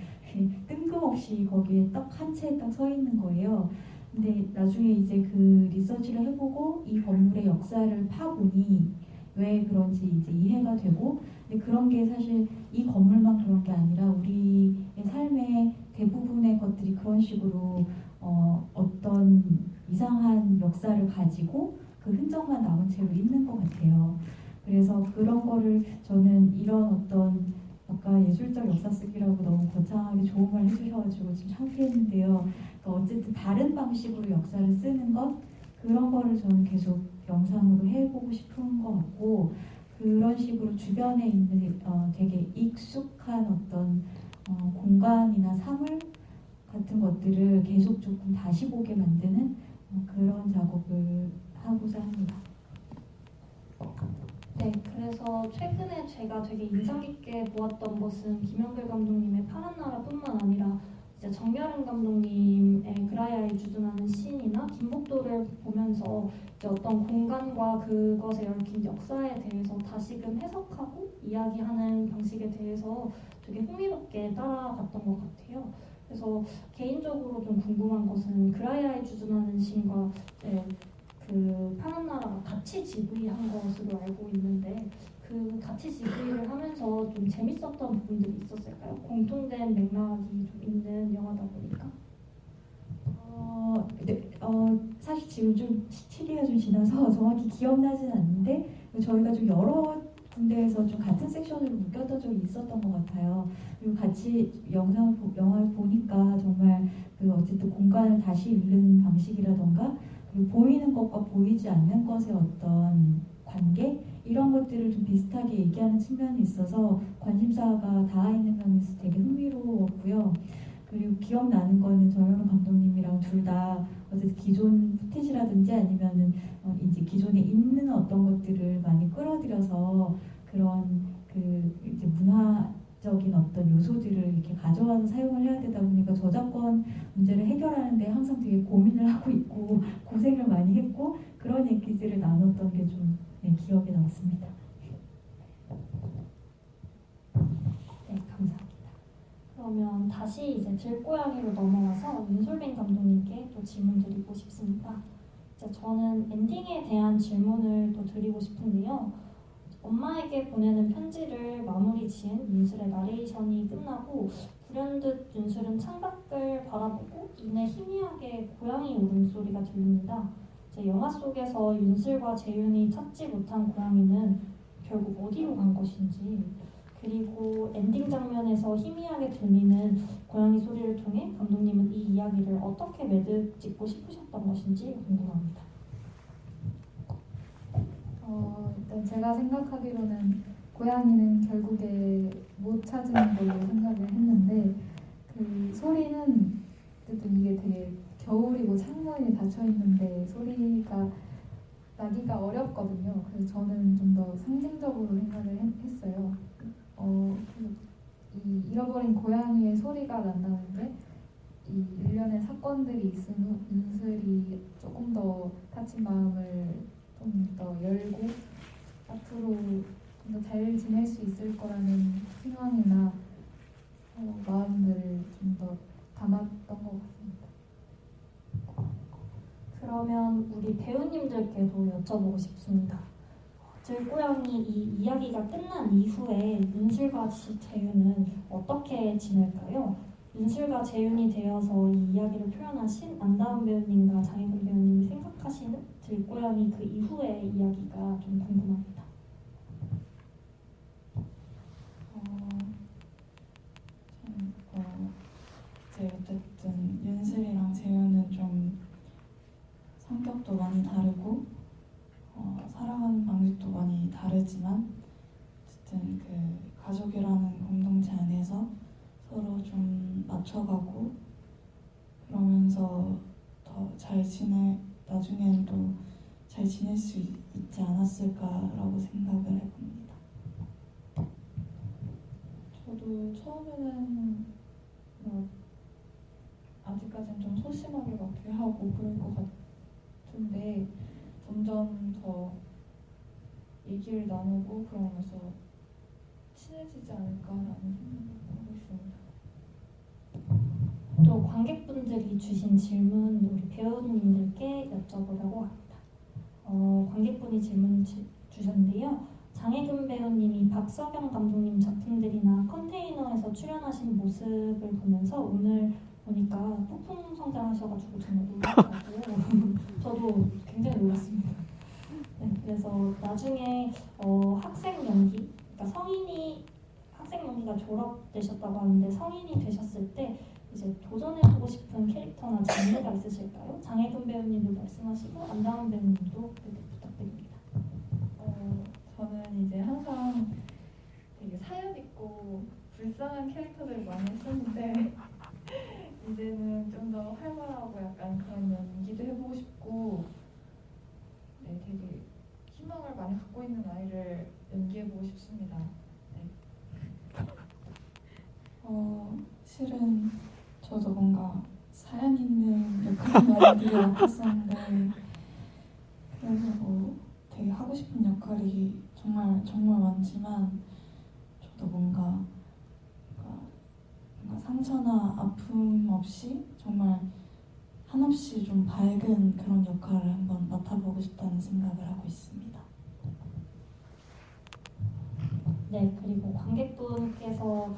뜬금없이 거기에 딱 한 채 딱 서 있는 거예요. 근데 나중에 이제 그 리서치를 해보고 이 건물의 역사를 파보니 왜 그런지 이제 이해가 되고, 근데 그런 게 사실 이 건물만 그런 게 아니라 우리의 삶의 대부분의 것들이 그런 식으로 어떤 이상한 역사를 가지고 그 흔적만 남은 채로 있는 것 같아요. 그래서 그런 거를 저는 이런 어떤 아까 예술적 역사 쓰기라고 너무 거창하게 좋은 말 해주셔가지고 좀 창피했는데요. 그러니까 어쨌든 다른 방식으로 역사를 쓰는 것, 그런 거를 저는 계속 영상으로 해보고 싶은 것 같고, 그런 식으로 주변에 있는 되게 익숙한 어떤 공간이나 사물 같은 것들을 계속 조금 다시 보게 만드는 그런 작업을 하고자 합니다. 네, 그래서 최근에 제가 되게 인상 깊게 보았던 것은 김연결 감독님의 파란 나라뿐만 아니라 이제 정여름 감독님의 그라야에 주둔하는 시인이나 김복도를 보면서 이제 어떤 공간과 그것에 얽힌 역사에 대해서 다시금 해석하고 이야기하는 방식에 대해서 되게 흥미롭게 따라갔던 것 같아요. 그래서 개인적으로 좀 궁금한 것은 그라야에 주둔하는 시인과 그 파란 나라가 같이 GV한 것으로 알고 있는데, 그 같이 GV를 하면서 좀 재밌었던 부분들이 있었을까요? 공통된 맥락이 좀 있는 영화다 보니까. 네, 사실 지금 좀 시기가 좀 지나서 정확히 기억나진 않는데, 저희가 좀 여러 군데에서 좀 같은 섹션으로 묶였던 적이 있었던 것 같아요. 그리고 같이 영화를 보니까 정말 그 어쨌든 공간을 다시 읽는 방식이라던가, 그리고 보이는 것과 보이지 않는 것의 어떤 관계, 이런 것들을 좀 비슷하게 얘기하는 측면이 있어서 관심사가 닿아 있는 면에서 되게 흥미로웠고요. 그리고 기억나는 거는 정여름 감독님이랑 둘 다 어쨌든 기존 푸티지라든지 아니면은 이제 기존에 있는 어떤 것들을 많이 끌어들여서 그런 그 이제 문화적인 어떤 요소들을 이렇게 가져와서 사용을 해야 되다 보니까 저작권 문제를 해결하는데 항상 되게 고민을 하고 있고 고생을 많이 했고, 그런 얘기들을 나눴던 게 좀 기억에 남습니다. 네, 감사합니다. 그러면 다시 이제 들고양이로 넘어와서 윤솔빈 감독님께 또 궁금합니다. 이제 저는 엔딩에 대한 질문을 또 드리고 싶은데요. 엄마에게 보내는 편지를 마무리 지은 윤슬의 나레이션이 끝나고 불현듯 윤슬은 창밖을 바라보고 이내 희미하게 고양이 울음소리가 들립니다. 이제 영화 속에서 윤슬과 재윤이 찾지 못한 고양이는 결국 어디로 간 것인지, 그리고 엔딩 장면에서 희미하게 들리는 고양이 소리를 통해 감독님은 이 이야기를 어떻게 매듭짓고 싶으셨던 것인지 궁금합니다. 일단 제가 생각하기로는 고양이는 결국에 못 찾은 걸로 생각을 했는데, 그 소리는 어쨌든 이게 되게 겨울이고 창문이 닫혀 있는데 소리가 나기가 어렵거든요. 그래서 저는 좀 더 상징적으로 생각을 했어요. 그래서 이 잃어버린 고양이의 소리가 난다는 게 이 일련의 사건들이 있은 후 윤슬이 조금 더 다친 마음을 좀 더 열고 앞으로 좀 더 잘 지낼 수 있을 거라는 희망이나 마음들을 좀 더 담았던 것 같습니다. 그러면 우리 배우님들께도 여쭤보고 싶습니다. 들고양이 이 이야기가 끝난 이후에 윤슬과 재윤은 어떻게 지낼까요? 윤슬과 재윤이 되어서 이 이야기를 표현하신 안다운 배우님과 장혜근 배우님이 생각하시는 들고양이 그 이후의 이야기가 좀 궁금합니다. 이제 어쨌든 윤슬이랑 재윤은 좀 성격도 많이 다르고 살아가는 방식도 많이 다르지만 어쨌든 그 가족이라는 공동체 안에서 서로 좀 맞춰가고 그러면서 더 잘 나중에는 또 잘 지낼 수 있지 않았을까라고 생각을 해봅니다. 저도 처음에는 아직까지는 좀 소심하게 막 대하고 그럴 것 같은데 점점 더 얘기를 나누고 그러면서 친해지지 않을까라는 생각을 하고 있습니다. 또 관객분들이 주신 질문 우리 배우님들께 여쭤보려고 합니다. 관객분이 질문 주셨는데요. 장혜근 배우님이 박석영 감독님 작품들이나 컨테이너에서 출연하신 모습을 보면서 오늘 보니까 폭풍 성장하셔가지고 정말 놀랐다고 저도 굉장히 놀랐습니다. 네, 그래서 나중에 학생 연기, 그러니까 학생 연기가 졸업되셨다고 하는데 성인이 되셨을 때 이제 도전해보고 싶은 캐릭터나 장르가 있으실까요? 장혜근 배우님도 말씀하시고 안다운 배우님도 부탁드립니다. 저는 이제 항상 되게 사연 있고 불쌍한 캐릭터들을 많이 했었는데 이제는 좀 더 활발하고 약간 그런 연기도 해보고 싶고 네, 되게 희망을 많이 갖고 있는 아이를 연기해보고 싶습니다. 실은 저도 뭔가 사연 있는 역할을 많이 되게 맡았었는데 그래서 되게 하고 싶은 역할이 정말 많지만 저도 뭔가 상처나 아픔 없이 정말 한없이 좀 밝은 그런 역할을 한번 맡아보고 싶다는 생각을 하고 있습니다. 네, 그리고 관객분께서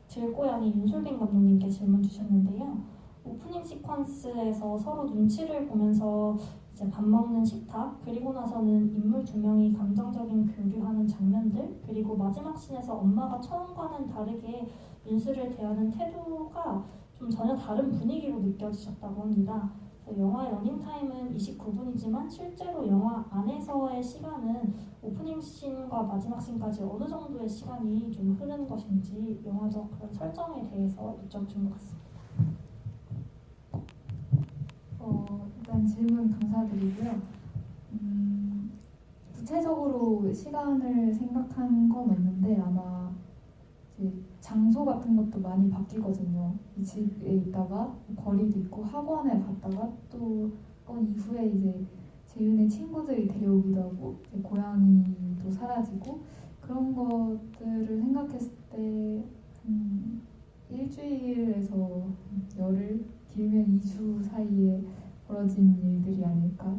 들고양이 윤솔빈 감독님께 질문 주셨는데요. 오프닝 시퀀스에서 서로 눈치를 보면서 이제 밥 먹는 식탁, 그리고 나서는 인물 두 명이 감정적인 교류하는 장면들, 그리고 마지막 씬에서 엄마가 처음과는 다르게 윤슬을 대하는 태도가 좀 전혀 다른 분위기로 느껴지셨다고 합니다. 영화 러닝타임은 29분이지만 실제로 영화 안에서의 시간은 오프닝 씬과 마지막 씬까지 어느 정도의 시간이 좀 흐르는 것인지 영화적 그런 설정에 대해서 여쭤본 것 같습니다. 일단 질문 감사드리고요. 구체적으로 시간을 생각한 건 없는데 아마 이제 장소 같은 것도 많이 바뀌거든요. 이 집에 있다가 거리도 있고 학원에 갔다가 또 학원 이후에 이제 재윤의 친구들이 데려오기도 하고 이제 고양이도 사라지고 그런 것들을 생각했을 때 일주일에서 열흘 길면 2주 사이에 벌어진 일들이 아닐까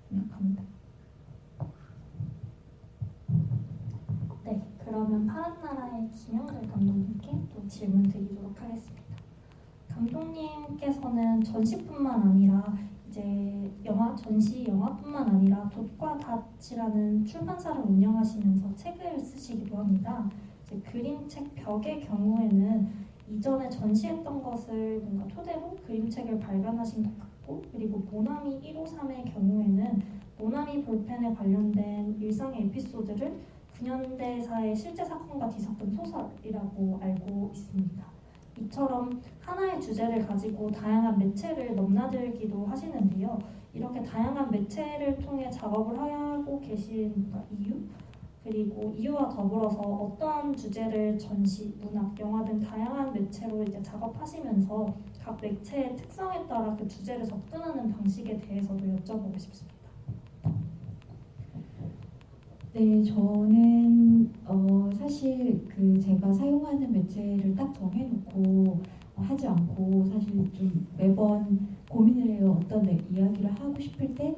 생각합니다. 네, 그러면 파란나라의 김영들 감독님께 또 질문 드리도록 하겠습니다. 감독님께서는 전시뿐만 아니라 이제 전시 영화뿐만 아니라 돛과 닷이라는 출판사를 운영하시면서 책을 쓰시기도 합니다. 이제 그림책 벽의 경우에는 이전에 전시했던 것을 뭔가 토대로 그림책을 발견하신 것 같고, 그리고 모나미 153의 경우에는 모나미 볼펜에 관련된 일상의 에피소드를 근현대사의 실제 사건과 뒤섞은 소설이라고 알고 있습니다. 이처럼 하나의 주제를 가지고 다양한 매체를 넘나들기도 하시는데요. 이렇게 다양한 매체를 통해 작업을 하고 계신 이유? 그리고 이유와 더불어서 어떠한 주제를 전시, 문학, 영화 등 다양한 매체로 이제 작업하시면서 각 매체의 특성에 따라 그 주제를 접근하는 방식에 대해서도 여쭤보고 싶습니다. 네, 저는 사실 그 제가 사용하는 매체를 딱 정해놓고 하지 않고 사실 좀 매번 고민을 해요. 어떤 이야기를 하고 싶을 때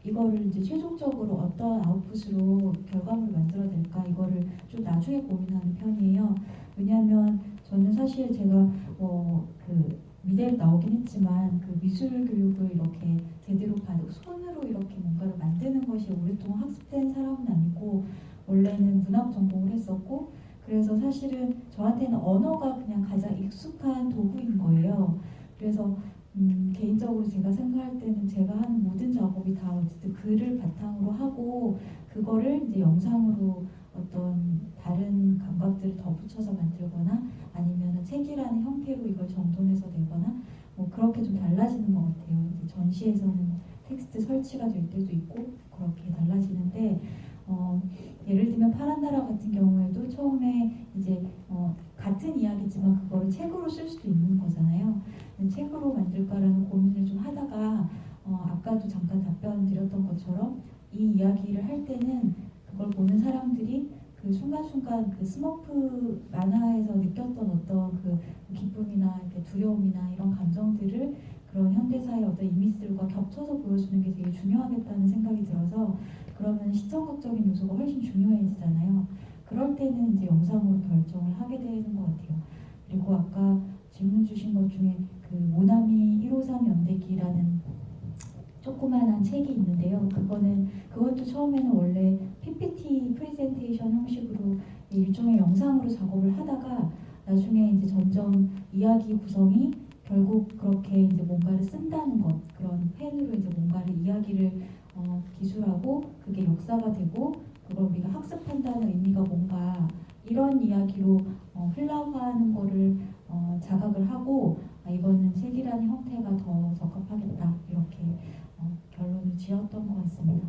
이거를 이제 최종적으로 어떤 아웃풋으로 결과물을 만들어야 될까 이거를 좀 나중에 고민하는 편이에요. 왜냐하면 저는 사실 제가 그 미대에 나오긴 했지만 그 미술 교육을 이렇게 제대로 받고 손으로 이렇게 뭔가를 만드는 것이 오랫동안 학습된 사람은 아니고 원래는 문학 전공을 했었고 그래서 사실은 저한테는 언어가 그냥 가장 익숙한 도구인 거예요. 그래서 개인적으로 제가 생각할 때는 제가 하는 모든 작업이 다 어쨌든 글을 바탕으로 하고 그거를 이제 영상으로 어떤 다른 감각들을 덧붙여서 만들거나 아니면 책이라는 형태로 이걸 정돈해서 내거나 뭐 그렇게 좀 달라지는 것 같아요. 이제 전시에서는 텍스트 설치가 될 때도 있고 그렇게 달라지는데 예를 들면 파란나라 같은 경우에도 처음에 이제 같은 이야기지만 그거를 책으로 쓸 수도 있는 거잖아요. 책으로 만들까라는 고민을 좀 하다가 아까도 잠깐 답변 드렸던 것처럼 이 이야기를 할 때는 그걸 보는 사람들이 그 순간순간 그 스머프 만화에서 느꼈던 어떤 그 기쁨이나 이렇게 두려움이나 이런 감정들을 그런 현대사의 어떤 이미지들과 겹쳐서 보여주는 게 되게 중요하겠다는 생각이 들어서 그러면 시청각적인 요소가 훨씬 중요해지잖아요. 그럴 때는 이제 영상으로 결정을 하게 되는 것 같아요. 그리고 아까 질문 주신 것 중에 그 모나미 153 연대기라는 조그만한 책이 있는데요. 그것도 처음에는 원래 PPT 프레젠테이션 형식으로 일종의 영상으로 작업을 하다가 나중에 이제 점점 이야기 구성이 결국 그렇게 이제 뭔가를 쓴다는 것, 그런 펜으로 이제 뭔가를 이야기를 기술하고 그게 역사가 되고 그걸 우리가 학습한다는 의미가 뭔가 이런 이야기로 흘러가는 거를 자각을 하고 이거는 책이라는 형태가 더 적합하겠다 이렇게 결론을 지었던 것 같습니다.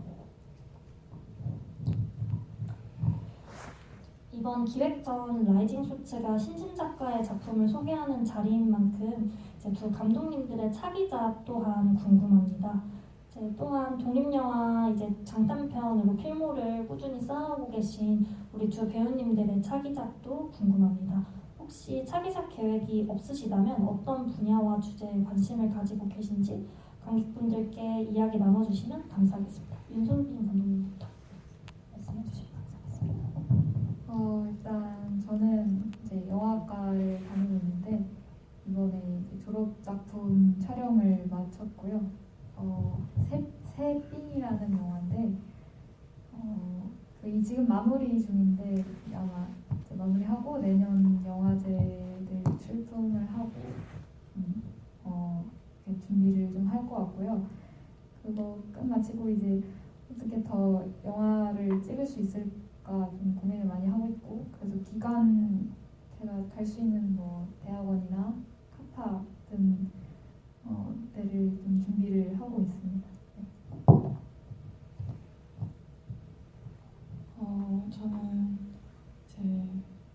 이번 기획전 라이징 쇼츠가 신진 작가의 작품을 소개하는 자리인 만큼 이제 두 감독님들의 차기작 또한 궁금합니다. 이제 또한 독립영화 이제 장단편으로 필모를 꾸준히 쌓아오고 계신 우리 두 배우님들의 차기작도 궁금합니다. 혹시 차기작 계획이 없으시다면 어떤 분야와 주제에 관심을 가지고 계신지 관객분들께 이야기 나눠주시면 감사하겠습니다. 윤솔빈 감독님부터 말씀해 주시면 감사하겠습니다. 일단 저는 이제 영화과를 다니고 있는데 이번에 이제 졸업 작품 촬영을 마쳤고요. 새삥이라는 영화인데 지금 마무리 중인데 아마 이제 마무리하고 내년 영화제들 출품을 하고 이렇게 준비를 좀 할 것 같고요. 그거 끝마치고 이제 어떻게 더 영화를 찍을 수 있을까 좀 고민을 많이 하고 있고 그래서 기간 제가 갈 수 있는 뭐 대학원이나 카파 등 데를 좀 준비를 하고 있습니다. 네. 저는 이제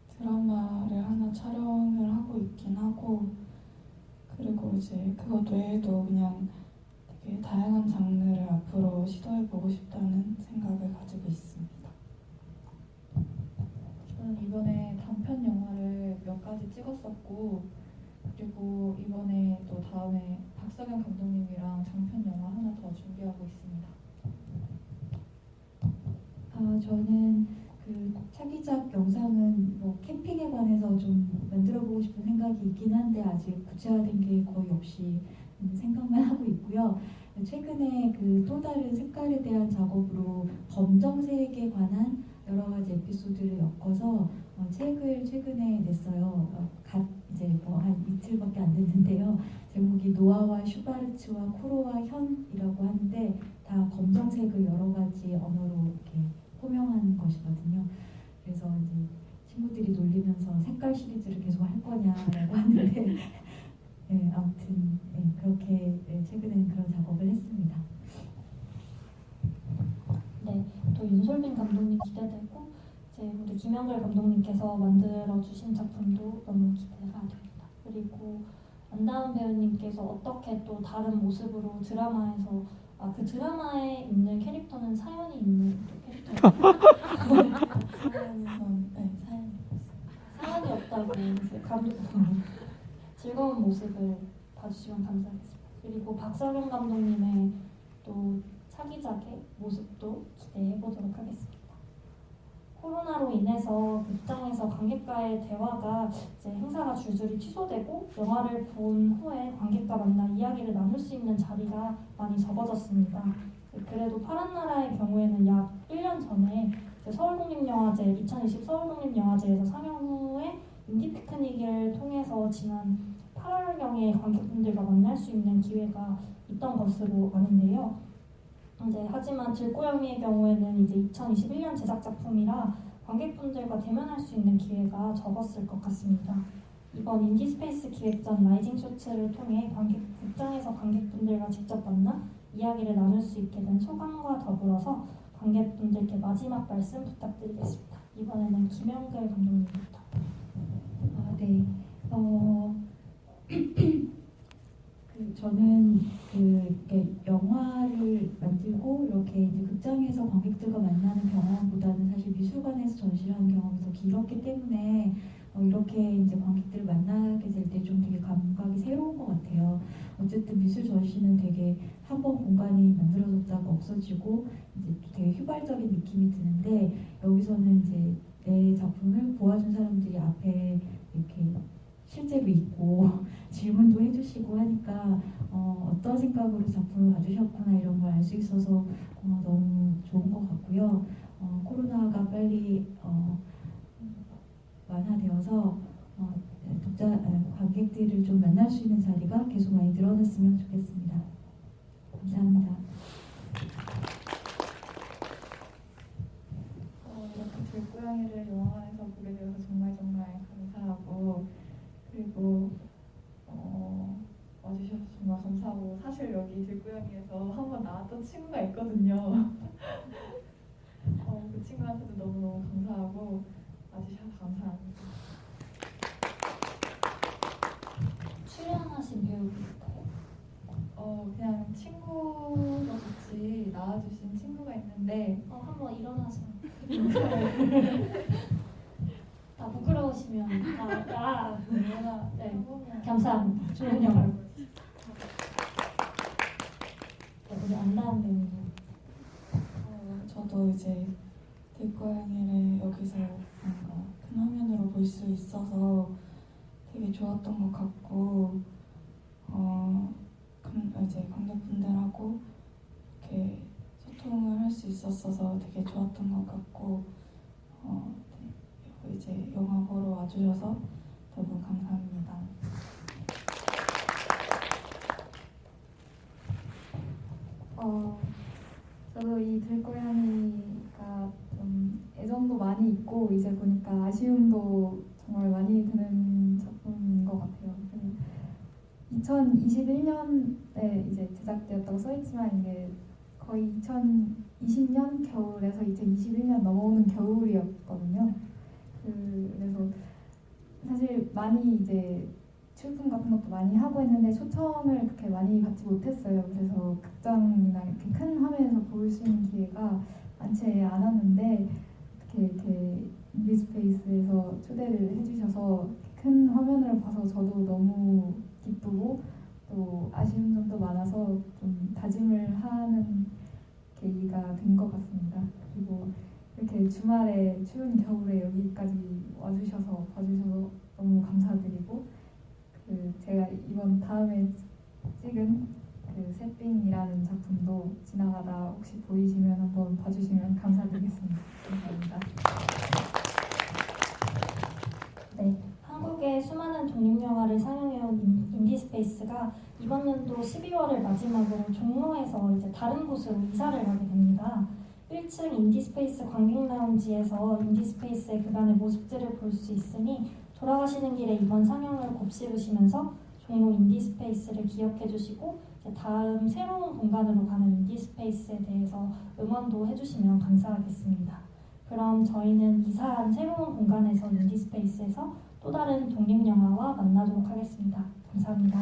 드라마를 하나 촬영을 하고 있긴 하고 그리고 이제 그것 외에도 그냥 되게 다양한 장르를 앞으로 시도해보고 싶다는 생각을 가지고 있습니다. 저는 이번에 단편 영화를 몇 가지 찍었었고 그리고 이번에 또 다음에 박석영 감독님이랑 영화랑 장편 영화 하나 더 준비하고 있습니다. 저는 그 차기작 영상은 뭐 캠핑에 관해서 좀 만들어보고 싶은 생각이 있긴 한데 아직 구체화된 게 거의 없이 생각만 하고 있고요. 최근에 그 또 다른 색깔에 대한 작업으로 검정색에 관한 여러 가지 에피소드를 엮어서 책을 최근에 냈어요. 이제 뭐 한 이틀밖에 안 됐는데요. 제목이 노아와 슈바르츠와 쿠로와 현이라고 하는데 다 검정색을 여러 가지 언어로 이렇게 호명하는 것이거든요. 그래서 이제 친구들이 놀리면서 색깔 시리즈를 계속 할 거냐라고 하는데 네, 아무튼 네, 그렇게 최근에는 그런 작업을 했습니다. 네, 또 윤솔빈 감독님 기대되고 이제 우리 김영걸 감독님께서 만들어주신 작품도 너무 기대가 됩니다. 그리고 안다은 배우님께서 어떻게 또 다른 모습으로 드라마에서 그 드라마에 있는 캐릭터는 사연이 있는 또 캐릭터예요. 사연이 없다고 이제 감독님 즐거운 모습을 봐주시면 감사하겠습니다. 그리고 박석영 감독님의 또 차기작의 모습도 기대해 보도록 하겠습니다. 코로나로 인해서 극장에서 관객과의 대화가 이제 행사가 줄줄이 취소되고 영화를 본 후에 관객과 만나 이야기를 나눌 수 있는 자리가 많이 적어졌습니다. 그래도 파란 나라의 경우에는 약 1년 전에 서울국립영화제 2020 서울국립영화제에서 상영 후에 인디 피크닉을 통해서 지난 8월경에 관객분들과 만날 수 있는 기회가 있던 것으로 아는데요. 하지만 들고양이의 경우에는 이제 2021년 제작 작품이라 관객분들과 대면할 수 있는 기회가 적었을 것 같습니다. 이번 인디스페이스 기획전 라이징 쇼츠를 통해 극장에서 관객분들과 직접 만나 이야기를 나눌 수 있게 된 소감과 더불어서 관객분들께 마지막 말씀 부탁드리겠습니다. 이번에는 김영글 감독님부터. 네. 저는 이렇게 영화를 만들고 이렇게 이제 극장에서 관객들과 만나는 경험보다는 사실 미술관에서 전시를 하는 경험이 더 길었기 때문에 이렇게 이제 관객들을 만나게 될 때 좀 되게 감각이 새로운 것 같아요. 어쨌든 미술 전시는 되게 한 번 공간이 만들어졌다가 없어지고 이제 되게 휘발적인 느낌이 드는데 여기서는 이제 내 작품을 보아준 사람들이 앞에 이렇게 실제로 있고 질문도 해주시고 하니까 어떤 생각으로 작품을 봐주셨구나 이런 걸 알 수 있어서 너무 좋은 것 같고요. 코로나가 빨리 완화되어서 관객들을 좀 만날 수 있는 자리가 계속 많이 늘어났으면 좋겠습니다. 감사합니다. 이렇게 들고양이를 영화관에서 보게 되어서 정말 감사하고 그리고 와주셔서 정말 감사하고 사실 여기 들고양이에서 한번 나왔던 친구가 있거든요. 그 친구한테도 너무너무 감사하고 와주셔서 감사합니다. 출연하신 배우분일까요? 그냥 친구로 같이 나와주신 친구가 있는데 한번 일어나서 부끄러우시면 네, 감사합니다. 좋은 영화로. 우리 안다은 배우님. 저도 이제 들고양이를 여기서 뭔가 큰 화면으로 볼 수 있어서 되게 좋았던 것 같고 이제 관객분들하고 이렇게 소통을 할 수 있었어서 되게 좋았던 것 같고 네, 이제 영화 보러 와주셔서 너무 감사합니다. 저도 이 들고양이가 좀 애정도 많이 있고 이제 보니까 아쉬움도 정말 많이 드는 작품인 것 같아요. 2021년에 이제 제작되었다고 써있지만 이게 거의 2020년 겨울에서 2021년 넘어오는 겨울이었거든요. 그래서 사실 많이 이제 출품 같은 것도 많이 하고 했는데 초청을 그렇게 많이 받지 못했어요. 그래서 극장이나 이렇게 큰 화면에서 볼 수 있는 기회가 많지 않았는데 이렇게 인디스페이스에서 초대를 해주셔서 큰 화면을 봐서 저도 너무 기쁘고 또 아쉬운 점도 많아서 좀 다짐을 하는 계기가 된 것 같습니다. 그리고 이렇게 주말에 추운 겨울에 여기까지 와주셔서 봐주셔서 너무 감사드리고 제가 이번 다음에 찍은 새삥이라는 작품도 지나가다 혹시 보이시면 한번 봐주시면 감사드리겠습니다. 감사합니다. 네, 한국의 수많은 독립영화를 상영해온 인디스페이스가 이번 연도 12월을 마지막으로 종로에서 이제 다른 곳으로 이사를 가게 됩니다. 1층 인디스페이스 관객 라운지에서 인디스페이스의 그간의 모습들을 볼 수 있으니 돌아가시는 길에 이번 상영을 곱씹으시면서 종로 인디스페이스를 기억해 주시고 이제 다음 새로운 공간으로 가는 인디스페이스에 대해서 응원도 해주시면 감사하겠습니다. 그럼 저희는 이사한 새로운 공간에서 인디스페이스에서 또 다른 독립영화와 만나도록 하겠습니다. 감사합니다.